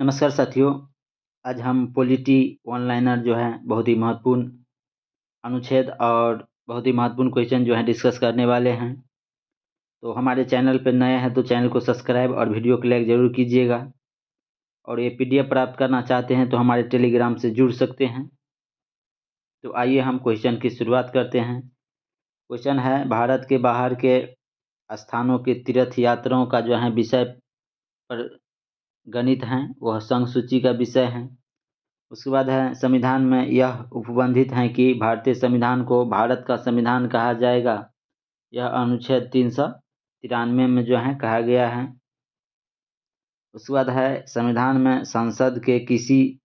नमस्कार साथियों। आज हम पॉलिटी ऑनलाइनर जो है बहुत ही महत्वपूर्ण अनुच्छेद और बहुत ही महत्वपूर्ण क्वेश्चन जो है डिस्कस करने वाले हैं। तो हमारे चैनल पर नए हैं तो चैनल को सब्सक्राइब और वीडियो को लाइक ज़रूर कीजिएगा। और ये पीडीएफ प्राप्त करना चाहते हैं तो हमारे टेलीग्राम से जुड़ सकते हैं। तो आइए हम क्वेश्चन की शुरुआत करते हैं। क्वेश्चन है, भारत के बाहर के स्थानों के तीर्थ यात्राओं का जो है विषय पर गणित हैं, वह संघ सूची का विषय है। उसके बाद है, संविधान में यह उपबंधित है कि भारतीय संविधान को भारत का संविधान कहा जाएगा। यह अनुच्छेद 393 में जो है कहा गया है। उसके बाद है, संविधान में संसद के किसी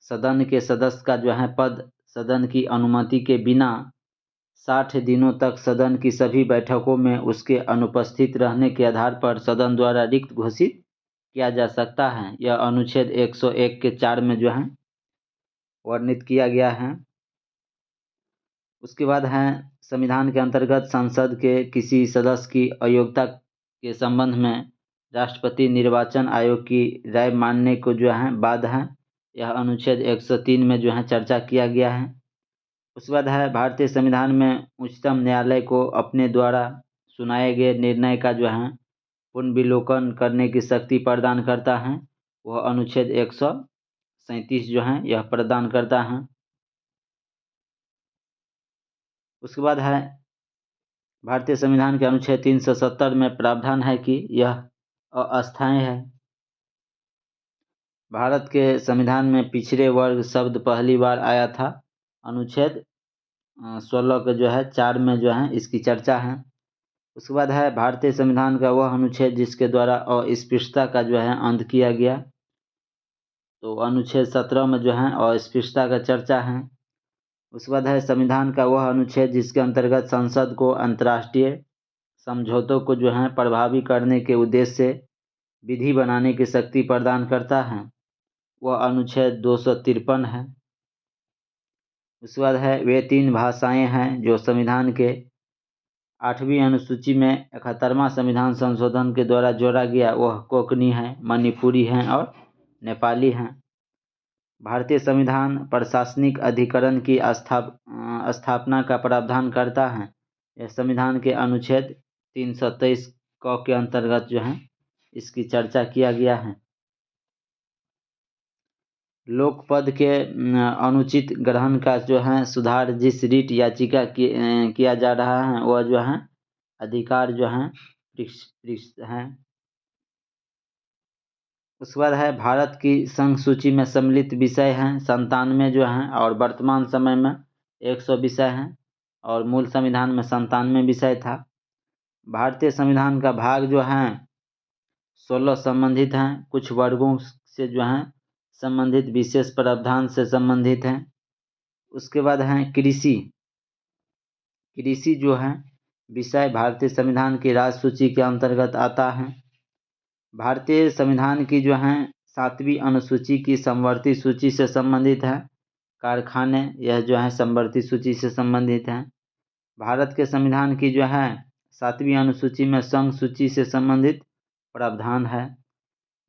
सदन के सदस्य का जो है पद सदन की अनुमति के बिना 60 दिनों तक सदन की सभी बैठकों में उसके अनुपस्थित रहने के आधार पर सदन द्वारा रिक्त घोषित किया जा सकता है। यह अनुच्छेद 101 के 4 में जो है वर्णित किया गया है। उसके बाद है, संविधान के अंतर्गत संसद के किसी सदस्य की अयोग्यता के संबंध में राष्ट्रपति निर्वाचन आयोग की राय मानने को जो है बाध्य है। यह अनुच्छेद 103 में जो है चर्चा किया गया है। उसके बाद है, भारतीय संविधान में उच्चतम न्यायालय को अपने द्वारा सुनाए गए निर्णय का जो है पुनर्विलोकन करने की शक्ति प्रदान करता है। वह अनुच्छेद 137 जो है यह प्रदान करता है। उसके बाद है, भारतीय संविधान के अनुच्छेद 370 में प्रावधान है कि यह अस्थायी है। भारत के संविधान में पिछड़े वर्ग शब्द पहली बार आया था। अनुच्छेद 16 के जो है 4 में जो है इसकी चर्चा है। उसके बाद है, भारतीय संविधान का वह अनुच्छेद जिसके द्वारा अस्पृश्यता का जो है अंत किया गया। तो अनुच्छेद 17 में जो है अस्पृश्यता का चर्चा है। उसके बाद है, संविधान का वह अनुच्छेद जिसके अंतर्गत संसद को अंतर्राष्ट्रीय समझौतों को जो है प्रभावी करने के उद्देश्य से विधि बनाने की शक्ति प्रदान करता है। वह अनुच्छेद 253 है। उसके बाद है, वे 3 भाषाएं हैं जो संविधान के 8वीं अनुसूची में 71वां संविधान संशोधन के द्वारा जोड़ा गया। वह कोंकणी है, मणिपुरी है और नेपाली है। भारतीय संविधान प्रशासनिक अधिकरण की स्थापना का प्रावधान करता है। यह संविधान के अनुच्छेद 323 क के अंतर्गत जो है इसकी चर्चा किया गया है। लोकपद के अनुचित ग्रहण का जो है सुधार जिस रीट याचिका किया जा रहा है वह जो है अधिकार जो है है। उसके बाद है, भारत की संघ सूची में सम्मिलित विषय हैं 97 जो हैं और वर्तमान समय में 100 विषय हैं और मूल संविधान में 97 विषय था। भारतीय संविधान का भाग जो है 16 संबंधित हैं, कुछ वर्गों से जो हैं संबंधित विशेष प्रावधान से संबंधित हैं। उसके बाद है, कृषि जो है विषय भारतीय संविधान की राज्य सूची के अंतर्गत आता है। भारतीय संविधान की जो है 7वीं अनुसूची की समवर्ती सूची से संबंधित है। कारखाने यह जो है समवर्ती सूची से संबंधित हैं। भारत के संविधान की जो है 7वीं अनुसूची में संघ सूची से संबंधित प्रावधान है।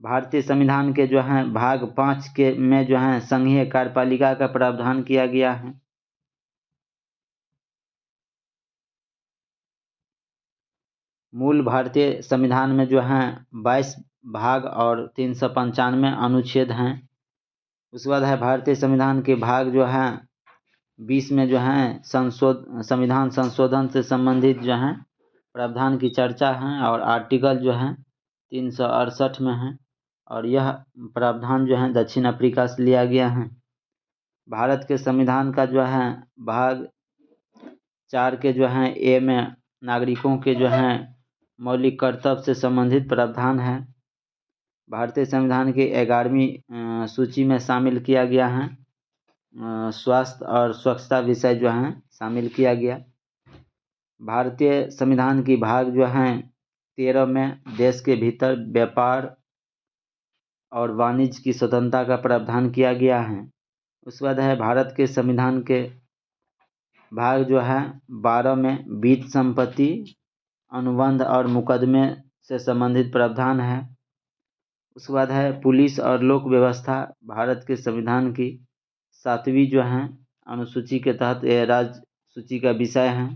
भारतीय संविधान के जो है भाग 5 के में जो है संघीय कार्यपालिका का प्रावधान किया गया है। मूल भारतीय संविधान में जो है 22 भाग और 395 अनुच्छेद हैं। उसके बाद है, भारतीय संविधान के भाग जो है 20 में जो है संविधान संशोधन से संबंधित जो है प्रावधान की चर्चा है और आर्टिकल जो है 368 में है और यह प्रावधान जो है दक्षिण अफ्रीका से लिया गया है। भारत के संविधान का जो है भाग 4 के जो है ए में नागरिकों के जो है मौलिक कर्तव्य से संबंधित प्रावधान है। भारतीय संविधान की 11वीं सूची में शामिल किया गया है। स्वास्थ्य और स्वच्छता विषय जो हैं शामिल किया गया। भारतीय संविधान की भाग जो हैं 13 में देश के भीतर व्यापार और वाणिज्य की स्वतंत्रता का प्रावधान किया गया है। उसके बाद है, भारत के संविधान के भाग जो है 12 में बीज संपत्ति अनुबंध और मुकदमे से संबंधित प्रावधान है। उसके बाद है पुलिस और लोक व्यवस्था। भारत के संविधान की 7वीं जो है अनुसूची के तहत यह राज्य सूची का विषय है।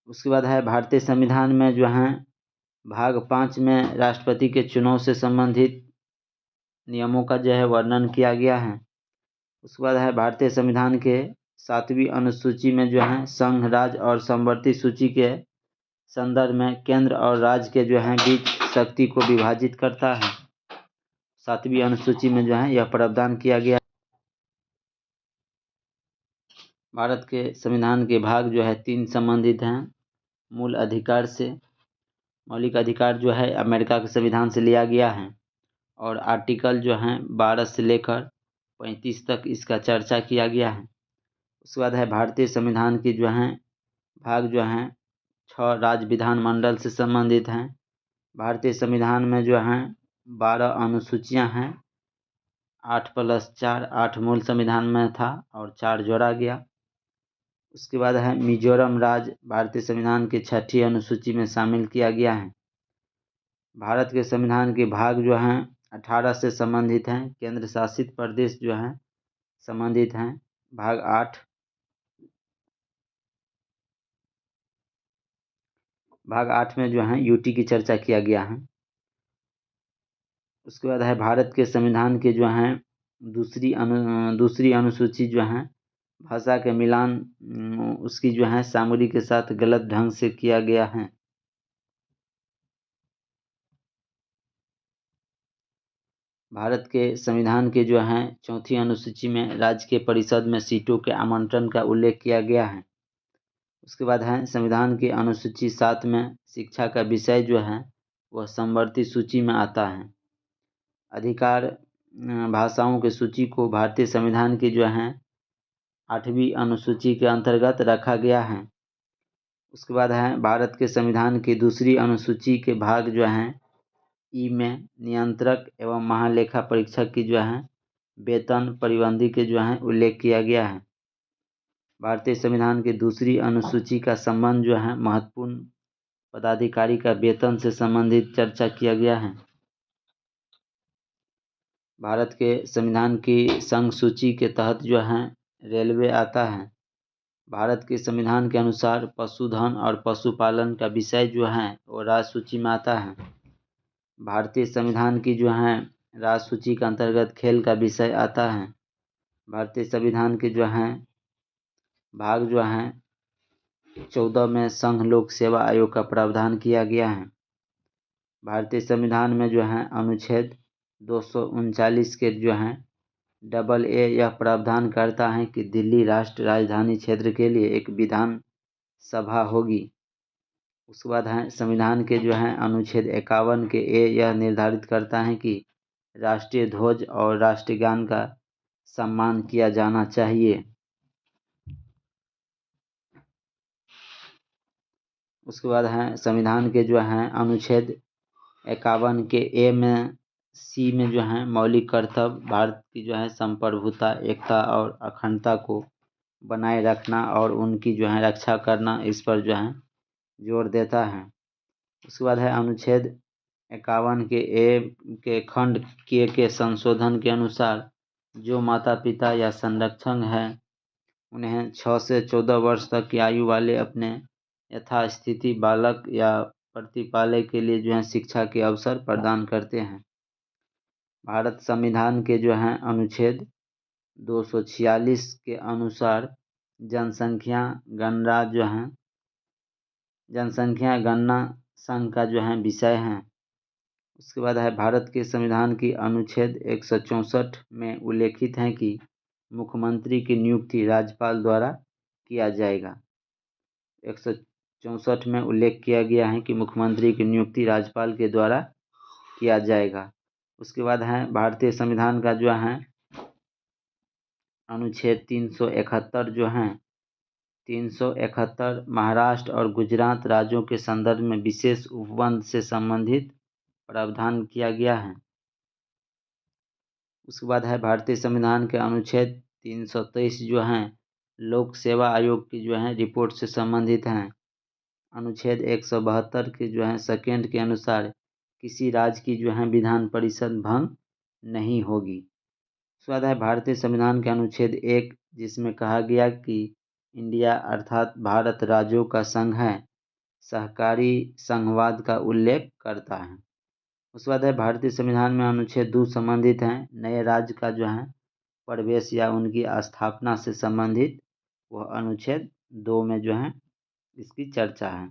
उसके बाद है भारतीय संविधान में जो है भाग 5 में राष्ट्रपति के चुनाव से संबंधित नियमों का जो है वर्णन किया गया है। उसके बाद है भारतीय संविधान के 7वीं अनुसूची में जो है संघ, राज्य और समवर्ती सूची के संदर्भ में केंद्र और राज्य के जो है बीच शक्ति को विभाजित करता है। 7वीं अनुसूची में जो है यह प्रावधान किया गया। भारत के संविधान के भाग जो है 3 संबंधित हैं मूल अधिकार से। मौलिक अधिकार जो है अमेरिका के संविधान से लिया गया है और आर्टिकल जो है 12 से लेकर 35 तक इसका चर्चा किया गया है। उसके बाद है भारतीय संविधान की जो है भाग जो हैं 6 राज्य विधानमंडल से संबंधित हैं। भारतीय संविधान में जो हैं 12 अनुसूचियां हैं। 8+4 8 मूल संविधान में था और 4 जोड़ा गया। उसके बाद है मिजोरम राज्य भारतीय संविधान की 6ठी अनुसूची में शामिल किया गया है। भारत के संविधान के भाग जो हैं 18 से संबंधित हैं। केंद्र शासित प्रदेश जो हैं संबंधित हैं। भाग 8 में जो है यूटी की चर्चा किया गया है। उसके बाद है भारत के संविधान के जो हैं दूसरी अनुसूची जो है भाषा के मिलान उसकी जो है सामग्री के साथ गलत ढंग से किया गया है। भारत के संविधान के जो हैं 4थी अनुसूची में राज्य के परिषद में सीटों के आवंटन का उल्लेख किया गया है। उसके बाद है संविधान की अनुसूची 7 में शिक्षा का विषय जो है वह समवर्ती सूची में आता है। अधिकार भाषाओं की सूची को भारतीय संविधान की जो है 8वीं अनुसूची के अंतर्गत रखा गया है। उसके बाद है भारत के संविधान की दूसरी अनुसूची के भाग जो हैं ई में नियंत्रक एवं महालेखा परीक्षक की जो है वेतन परिबंधी के जो है उल्लेख किया गया है। भारतीय संविधान की दूसरी अनुसूची का संबंध जो है महत्वपूर्ण पदाधिकारी का वेतन से संबंधित चर्चा किया गया है। भारत के संविधान की संघ सूची के तहत जो है रेलवे आता है। भारत के संविधान के अनुसार पशुधन और पशुपालन का विषय जो है वो राज्य सूची में आता है। भारतीय संविधान की जो है राज्य सूची के अंतर्गत खेल का विषय आता है। भारतीय संविधान के जो हैं भाग जो हैं 14 में संघ लोक सेवा आयोग का प्रावधान किया गया है। भारतीय संविधान में जो है अनुच्छेद 239 के जो हैं AA यह प्रावधान करता है कि दिल्ली राष्ट्र राजधानी क्षेत्र के लिए एक विधान सभा होगी। उसके बाद है संविधान के जो हैं अनुच्छेद 51 के A यह निर्धारित करता है कि राष्ट्रीय ध्वज और राष्ट्रगान का सम्मान किया जाना चाहिए। उसके बाद है संविधान के जो हैं अनुच्छेद 51 के A में C में जो है मौलिक कर्तव्य भारत की जो है संप्रभुता, एकता और अखंडता को बनाए रखना और उनकी जो है रक्षा करना, इस पर जो है जोर देता है। उसके बाद है अनुच्छेद 51 के A के खंड के संशोधन के अनुसार जो माता पिता या संरक्षक हैं उन्हें 6 से 14 वर्ष तक की आयु वाले अपने यथास्थिति बालक या प्रतिपालय के लिए जो है शिक्षा के अवसर प्रदान करते हैं। भारत संविधान के जो हैं अनुच्छेद 246 के अनुसार जनसंख्या गणना संघ का जो है विषय है। उसके बाद है भारत के संविधान की अनुच्छेद 164 में उल्लेखित है कि मुख्यमंत्री की नियुक्ति राज्यपाल द्वारा किया जाएगा। 164 में उल्लेख किया गया है कि मुख्यमंत्री की नियुक्ति राज्यपाल के द्वारा किया जाएगा। उसके बाद है भारतीय संविधान का जो है अनुच्छेद 371 जो है 371 महाराष्ट्र और गुजरात राज्यों के संदर्भ में विशेष उपबंध से संबंधित प्रावधान किया गया है। उसके बाद है भारतीय संविधान के अनुच्छेद 323 जो हैं लोक सेवा आयोग की जो है रिपोर्ट से संबंधित हैं। अनुच्छेद 172 के जो है सेकेंड के अनुसार किसी राज्य की जो है विधान परिषद भंग नहीं होगी। उसके बाद है भारतीय संविधान के अनुच्छेद 1, जिसमें कहा गया कि इंडिया अर्थात भारत राज्यों का संघ है, सहकारी संघवाद का उल्लेख करता है। उसके बाद है भारतीय संविधान में अनुच्छेद 2 संबंधित हैं नए राज्य का जो है प्रवेश या उनकी स्थापना से संबंधित, वह अनुच्छेद 2 में जो है इसकी चर्चा है।